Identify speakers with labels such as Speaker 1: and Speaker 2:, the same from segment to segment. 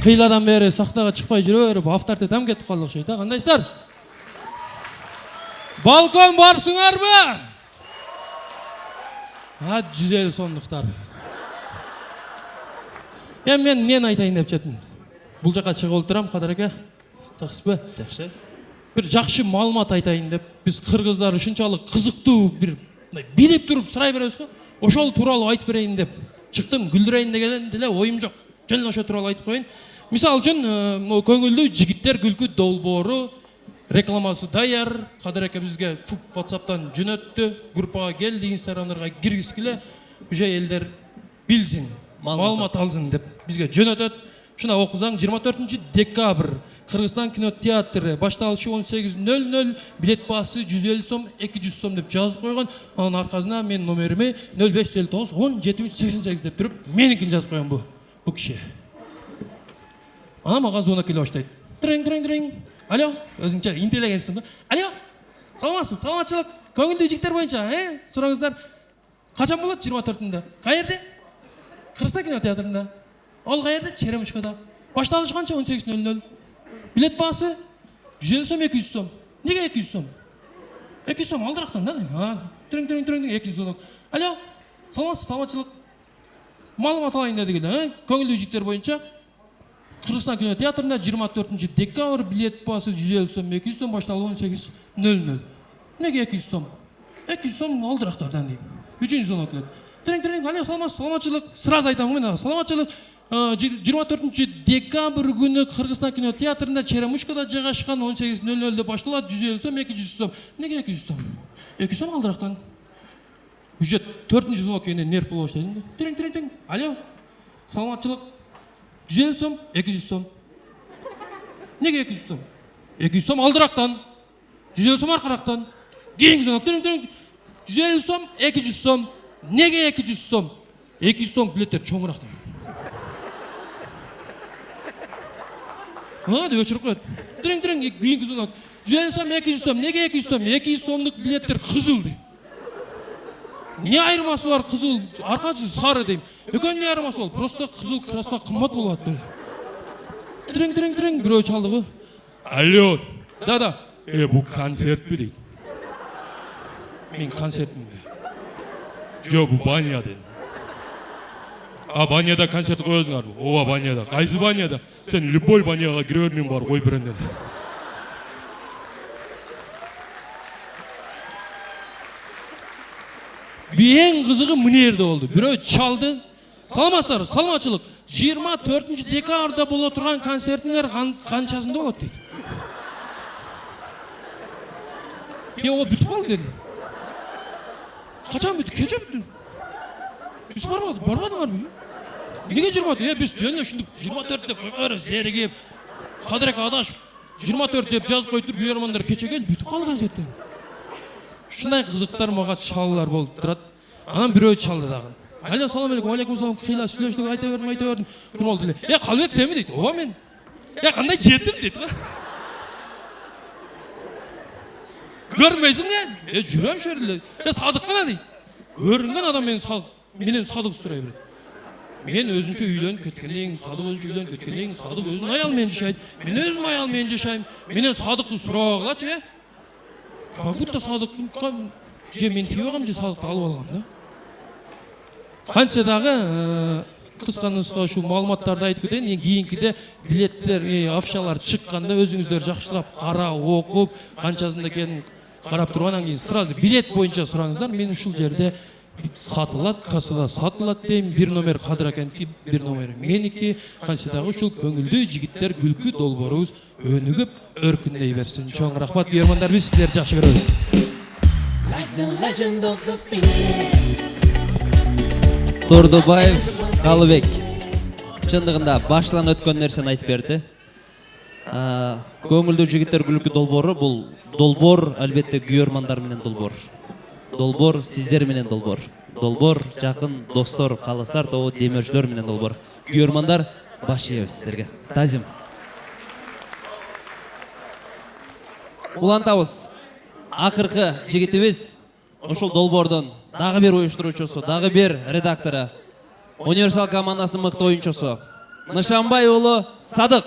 Speaker 1: Кыйладан бери сахтага чыкпай жүрө берип авторитет ham кетип калды окшойт да. Кандайсыздар? Балкон барсыңарбы? 150 сомдуктар. Мен эмнени айтайын деп жатам. Бул жака чыгып отурам, Кадыр ака. Жакшысызбы? Жакшы. Бир жакшы маалымат айтайын деп. Биз кыргыздар ушунчалык кызыктуу бир билип туруп сурай беребиз го. Ошол тууралуу айтып берейин деп чыктым. Күлдүрөйүн деген деле оюм жок. Жөн ошо тууралуу айтып коеюн. Мисалы үчүн көңүлдүү жигиттер күлкү долбоору рекламасы даяр. Кадыр ака бизге WhatsApp'тан жөнөттү. Группага келди, Instagram'дарга киргизгиле. Уже элдер билсин, маалымат алсын деп бизге жөнөтөт. Шуна окусаң 24 декабрь Кыргызстан кинотеатры башталышы 18:00, билет баасы 150 сом, 200 сом деп жазып койгон. Анын аркасына мен номерими 0559 1788 деп туруп, меникин жазып койгон бу киши. Ана мага звонок келип баштайт. Тринг. Алло, өзүңчө интеллигентсиң го. Алло. Саламатсыз, саламатчылык. Көңүлдүү жигиттер боюнча, сураңыздар. Качан болот? 24-нде. Каерде? Кыргызстан кинотеатрында. Ал каерде? Черемушкада. Башталыш канча? 18:00. Билет баасы 150 сом, 200 сом. Неге 200 сом? 200 сом алдырактан да. Тринг 200 сом. Алло. Саламатсыз, саламатчылык. Маалымат алайын дедигиле, көңүлдүү жигиттер боюнча Кыргызстан кинотеатрында 24 декабрь билет баасы 150 сом, 200 сом башталып 18:00. Неге 200 сом? 200 сом алдырактардан дейм. 3-нчү звонок келет. Тринг, алло, саламатсыз, саламатчылык. Сразу айтам мен, саламатчылык. 24 декабрь күнү Кыргызстан кинотеатрында Черемушкада жайгашкан 18:00 башталат 150 сом, 200 сом. Неге 200 сом? 200 сом алдырактан. Уже 4-нчү звонок келгенде нерв болуп баштайм. Тринг. Алло. Саламатчылык. 150 сом, 200 сом. Неге 200 сом? 200 сом алдырактан. 150 сом аркарактан. Кийинки звонок. Тринг. 150 сом, 200 сом. Неге 200 сом? 200 сом билеттер чоңурактан. Деп өчүрүп коет. Тринг, кийинки звонок. 150 сом, 200 сом. Неге 200 сом? 200 сомдук билеттер кызыл дейм. Не айырмасы бар кызыл, аркасы сары дейм. Экөөнүн не айырмасы бар? Просто кызыл краска кымбат болот дейм. Тринг, бирөө чалды го. Алло. Да. Бу концертпи дейм. Мен концертимби? Жок, бу баня дейм. Баняда концерт коесуңарбы? Ооба, баняда. Кайсы баняда? Сен любой баняга кире бер, мен бар кой берем дедим. Ең кызыгы мына жерде болду. Бирөө чалды. Саламатсыздар, саламатчылык. 24 декабрда боло турган концертиңер канчасында болот дейт. О, бүтүп калды дедим. Качан бүтү? Кече бүтү. Биз барбадыңарбы? Неге 20? Биз жөн ушундук 24 деп койгонбуз, зеригип. Кадыр ака адашып 24 деп жазып коюптур, күйөрмандар кече кел, бүтүп калды концерттен. Ушундай кызыктар мага чалуулар болуп турат. Анан бирөө чалды дагы. Алло, салам алейкум, алейкум салам. Кыйла сүйлөштүк, айта бердим. Ким болду деле? Калбек сенби дейт. Ооба мен. Кандай жетим дейт го. Көрмөйсүң жүрөм шөрүлө. Садык кана дейт. Көрүнгөн адам менен садык сурай берет. Мен өзүнчө үйлөнүп кеткенден, садык өзүнчө үйлөнүп кеткенден, садык өзүнүн аялы менен жашайт. Мен өзүм аялы менен жашайм. Менен садыкты сурабагылачы, Как будто садыктын же мен тийип алгам же садыкты алып алгам да. Канча дагы кыска нуска ушул маалыматтарды айтып кетейин. Кийинкиде билеттер, афишалар чыкканда өзүңүздөр жакшылап карап, окуп, канчасында экенин карап туруп анан кийин сразу билет боюнча сураңыздар. Мен ушул жерде сатылат, кассада сатылат дейм. Бир номер Кадыр акеники, бир номер меники. Канча дагы ушул көңүлдүү жигиттер күлкү долбоорубуз өнүгүп, өркүндөй берсин. Чоң рахмат күйөрмандар, биз сиздерди жакшы көрөбүз.
Speaker 2: Турдубаев Калыбек чындыгында баштан өткөн нерсени айтып берди. Көңүлдүү жигиттер күлкү долбоору бул долбоор албетте күйөрмандар менен долбоор. Долбоор сиздер менен долбоор. Долбоор жакын достор, калыстар тобу демөөрчүлөр менен долбоор. Күйөрмандар баш ийебиз сиздерге. Тазим. Улантабыз. Акыркы жигитибиз ошол долбоордун дагы бир уюштуруучусу, дагы бир редактору, универсал командасынын мыкты оюнчусу Нышанбай уулу Садык.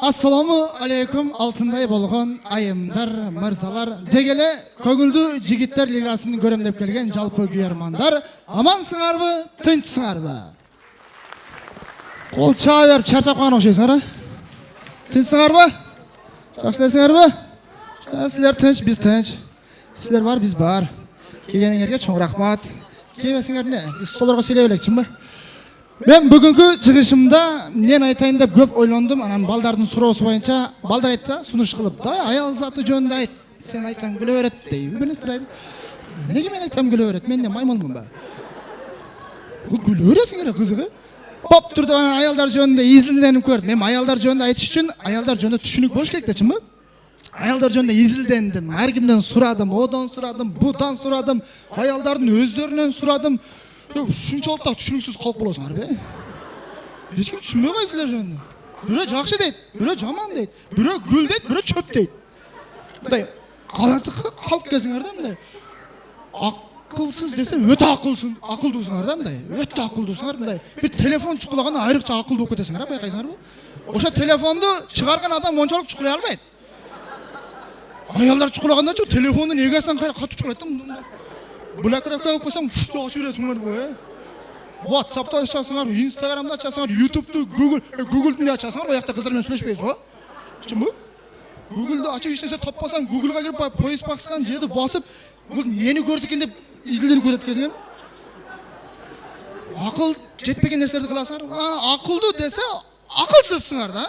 Speaker 3: Assalamu alaikum алтындай болгон айымдар, мырзалар, дегеле көңүлдүү жигиттер лигасын көрөм деп келген жалпы күйөрмандар, амансыңарбы, тынчсыңарбы? Кол чаа берип чарчап калган окшойсуңар, а? Тынчсыңарбы? Жакшы элесиңерби? Силер тынч, биз тынч. Силер бар, биз бар. Келгениңерге чоң рахмат. Келбесиңер эмне? Биз столдорго сүйлөй элекчимби? Мен бүгүнкү чыгышымда мен айтайын деп көп ойлондум. Анан балдардын суроосу боюнча балдар айтты да, сунуш кылып, "Да, аял заты жөнүндө айт. Сен айтсаң күлө берет" дейби. Неге мен айтсам күлө берет? Мен не маймылмын ба? Бул күлө бересиңер кызыгы. Поп турду анан аялдар жөнүндө изилденип көрдүм. Мен аялдар жөнүндө айтыш үчүн аялдар жөнүндө түшүнүк болуш керек да, чынбы? Аялдар жөнүндө изилдендим. Ар кимден сурадым, одан сурадым, будан сурадым, аялдардын өздөрүнөн сурадым. Ушунчалык да түшүнүксүз калып болосуңар бе? Эч ким түшүнбөй кой силер жөнүндө. Бирөө жакшы дейт, бирөө жаман дейт, бирөө гүл дейт, бирөө чөп дейт. Мындай калып келсиңер да, мындай акылсыз десе өтө акылдуусуңар да, мындай өтө акылдуусуңар, мындай бир телефон чукулаганда айрыкча акылдуу болуп кетесиңер, байкайсыңарбы? Ошо телефонду чыгарган адам мончалык чукулай албайт. Аялдар чукулагандачы телефондун эгесинен катуу чукулайт да. Блэкрокко алып койсоң, ушта ачып бересиңер. WhatsApp'та ачасыңар, Instagram'da ачасыңар, YouTube'ду, Google'ду ачасыңар, оякта кыздар менен сүйлөшпөйсүз го. Чынбы? Google'ду ачып иштесе таппасаң, Google'га кирип поиск-бакстан жерди басып, бул нени көрдү экен деп изилденип көрөт экенсиңер. Акыл жетпеген нерселерди кыласыңар. Акылдуу десе, акылсызсыңар да.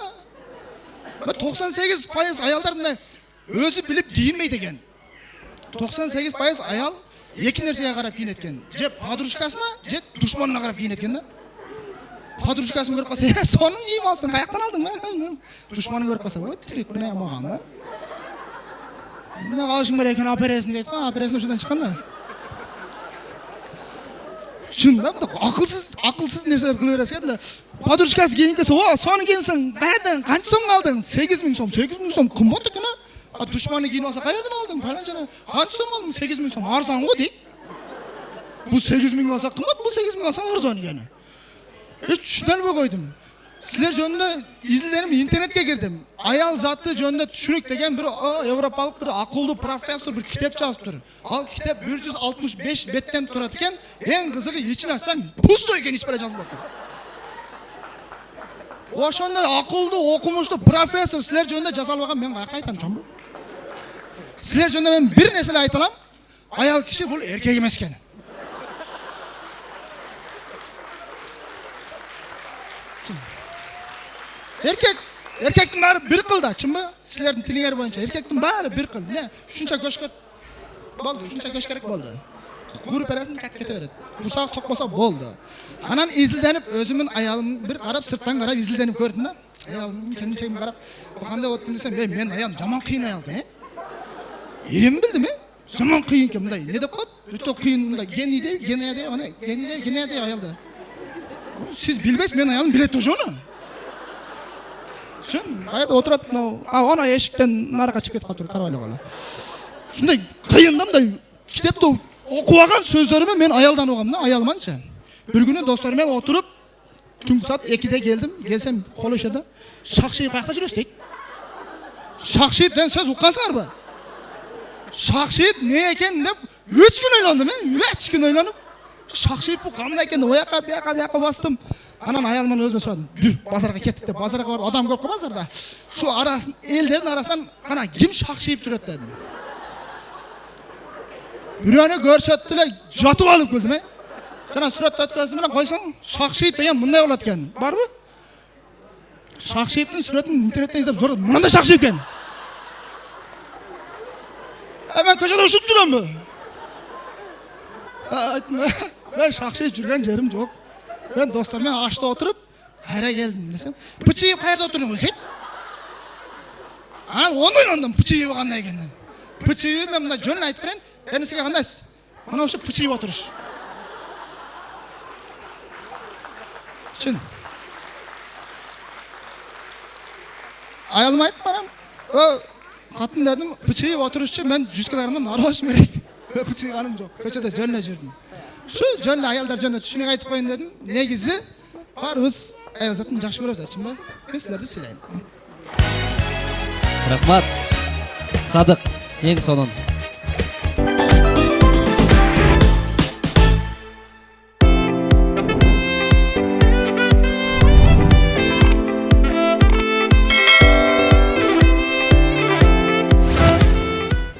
Speaker 3: 98% аялдар мындай өзү билип кийинбейт экен. 98% аял эки нерсеге карап кийинет экен. Же подружкасына, же душманына карап кийинет экен да. Подружкасын көрүп калса, "Сонун кийим алсың, каяктан алдың?" Душманын көрүп калса, "Ой, тирек мына мага, да. Мына калышың бар экен, опересин" дейт. Опересин ушундан чыккан да. Чында акылсыз нерселер кыла бересиңер да. Подружкасы кийинип келсе, "О, сонун кийимсиң, каерден, канча сомго алдың?" 8000 сом. 8000 сом кымбат экен, а? Душманы кийинип алса, "Каерден алдың?" Паланчаны. "Канча сом алдың?" 8000 сом. Арзан го дейт. Бул 8000 алса кымбат, бул 8000 алса арзан экен. Эч түшүнө албай койдум. Силер жөнүндө изилденип интернетке кирдим. Аял заты жөнүндө түшүнүк деген бир европалык бир акылдуу профессор бир китеп жазыптыр. Ал китеп 165 беттен турат экен. Эң кызыгы ичин ачсаң, пустой экен, эч бир жазылбапты. Ошондой акылдуу, окумуштуу профессор силер жөнүндө жаза албаган мен каяка айтам, чоңбу? Силер жөнүндө мен бир нерсе айта алам. Аял киши бул эркек эмес экен. Эркектин баары бир кыл да, чынбы? Силердин тилиңер боюнча эркектин баары бир кыл. Эмне? Ушунча көчкөт болду, ушунча көч керек болду. Куруп бересиң, чак кете берет. Курсак токпосо болду. Анан изилденип өзүмдүн аялым бир карап, сырттан карап изилденип көрдүм да. Аялым кендичегим карап, кандай болот экен десем, мен аялым жаман кыйын аялды, Эми билдим, жаман кыйын экен мындай. Не деп коет? Өтө кыйын мындай. Генидей аялды. Сиз билбейсиз, мен аялым билет ошону. Чын, кайда отурат, ана эшиктен нарага чыгып кетип калып тур, карабай эле кала. Ушундай кыйын да, мындай китепти окубаган сөздөрүмө мен аялдан угам да, аялыманчы. Бир күнү досторум менен отуруп, түнкү саат 2-де келдим. Келсем, кол ошодо. Шакшиев каякта жүрөсүз дейт. Шакшиевден сөз уккансыңарбы? Шакшиев не экен деп 3 күн ойлондум, 3 күн ойлонуп. Шакшиев бул кандай экен деп ояка бастым. Анан аялымдан өзүмө сурадым. Базарга кеттик деп, базарга барып адам көп го базарда. Шу арасын, элдердин арасынан кана ким Шакшиев жүрөт дедим. Бирөөнү көрсөттү эле жатып алып келдим, Жана сүрөттө өткөзүм менен койсоң, Шакшиев деген мындай болот экен. Барбы? Шакшиевдин сүрөтүн интернеттен издеп зордум. Мындай Шакшиев экен. Мен көчөдө ушуп жүрөмбү? Айтма. Мен Шакшиев жүргөн жерим жок. Мен досторум менен ашта отуруп, кайра келдим десем, "Пычиев кайерде отурдуңуз?" дейт. Анан ойлондум, Пычиев кандай экен. Пычиев мен мына жөнүн айтып берейин. Энисиге кандайсыз? Мына ошо Пычиев отуруш. Чын. Аялым айтып барам. Qатын dedim, bıçıyı oturuşça ben 100 kilogramdan naroşum gerek. Bıçıyı kanım yok. Köçede jönle жүрдім. Şu jönle ayalдар jönle түшүнүк айтып коюн dedim. Негизи барыбыз аял затын жакшы көрөбүз, айтчымбы? Мен силерди сыйлайм.
Speaker 2: Рахмат. Садык, ең сонун.